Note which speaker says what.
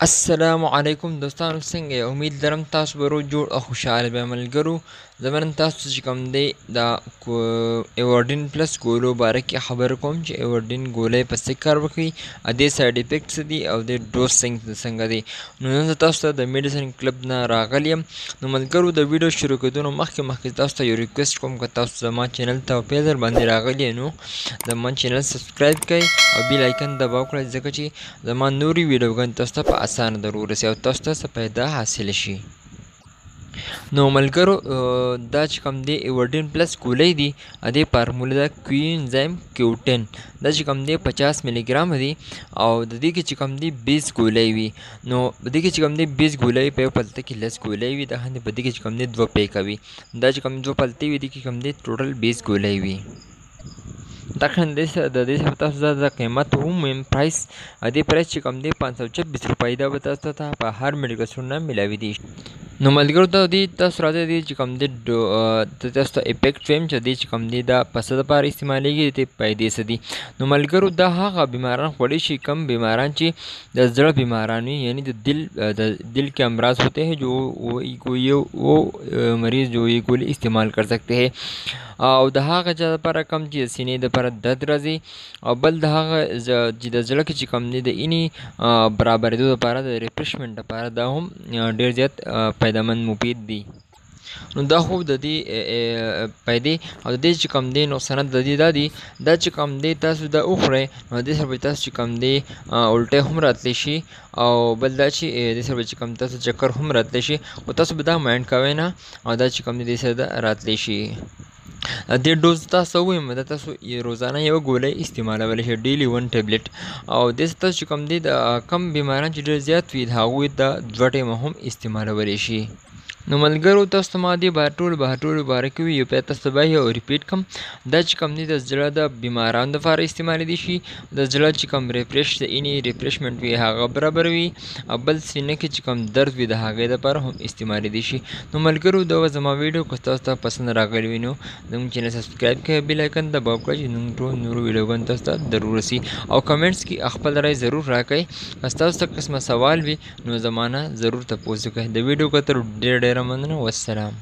Speaker 1: السلام علیکم دوستانو، څنګه یې؟ امید لرم تاسو به روغ جوړ او خوشحاله به ملګرو. زه به نن تاسو ته چې کوم دی دا ایورډین پلس ګولو باره کې خبره کوم چې ایورډین ګولۍ په څه کار وکوي، دې سایډ افیکټ څه دي او د ډوز څنګه دی. نو نن زه تاسو ته د میډیسن کلب نه راغلی یم. نو ملګرو، د ویډیو شروع کېدو نه مخکې تاسو ته یو ریکویسټ کوم که تاسو زما چینل ته په پیل ځل باندې راغلي نو زما چینل سبسکرایب کړئ او بیل آیکن دباو کړئ، ځکه چې زما نورې ویډیوګانې تاسو ته په اسانه در ورسي او تاسو ته څه پیدا حاصل شي. نو ملګرو، دا چې کوم دی ایورډین پلس ګولۍ دي، دې فارموله ده کوینزایم کیو10. دا چې کوم دی 50 ملي ګرام دي او د دې کې چې کوم دی 20 ګولۍ وي. نو په دې کې چې کوم دی 20 ګولۍ په یو پلته کې 10 ګولۍ وي، دا باندې په دې کې چې کوم دی 2 پیکه وي. دا چې کوم 2 پلتې وي دې کې کوم دی ټوټل 20 ګولۍ وي. دقیقاً د دې څخه تاسو ته د قیمت عمومي پرایس، دې پرایس چې کوم دی 526 روپۍ، دا به تاسو ته په هر میډیکل سټور نه میلاوي دي. نو ملګرو، ته دې تاسو راځئ دې چې کوم دی تاسو ته افیکټ ویم چې دې چې کوم دی دا په څه دپاره استعمالیږي، دې فایدې څه دي. نو ملګرو، دا هغه بیماران خوړی شي کم بیماران چې د زړه بیماران وي، یعنی د دل کے امراض ہوتے ہیں جو وہ مریض جو یہ گولی استعمال کر سکتے ہیں. او د هغه چا دپاره کم چې د سینې دپاره درد راځي، او بل د هغه چې د زړه کې چې کم دی د اینې برابرېدو دپاره د ریفریشمنټ دپاره دا هم ډېر زیات فایدهمند مفید دي. نو دا خو د دې فایدې او د دې چې کوم دی نقصانات د دې دا دي، دا چې کوم دی تاسو دا وخورئ نو دې سره به تاسو چې کوم دی الټۍ هم راتلی شي، او بل دا چې دې سره به چې کوم تاسو چکر هم راتلی شي، خو تاسو به دا مایند کوئ نه، او دا چې کوم دی دې سره دا راتلی شي. دې ډوز تاسو ووایم دا تاسو روزانه یوه ګولۍ استعمالولی شئ، ډیلی 1 ټیبلټ. او دې تاسو چې کوم دی د کم بیماران چې ډېر زیات وي د هغوی دا 2 ټیمه هم استعمالولی شي. نو ملګرو، تاسو ته ما دې ټولو باره کې یو بیا تاسو ته به یو ریپیټ کړم. دا چې کوم دی د زړه د بیمارانو دپاره استعمالیدی شي، د زړه چې کوم ریفریش د اینې ریفریشمنټ وي هغه برابروي، او بل سینه کې چې کوم درد وي د هغې دپاره هم استعمالیدی شي. نو ملګرو، دا وه زما ویډیو. که تاسو ته پسند راغلی وي نو زموږ چینل سبسکرایب کړئ، بیل آیکن دباو کړئ چې زموږ ټول نورو ویډیوګانو تاسو ته در ورسي، او کمنټس کې خپل رای ضرور راکړئ. که ستاسو څه قسمه سوال وي نو زما نه ضرور تپوس وکړئ. د ویډیو کتلو ډېره مننه. والسلام.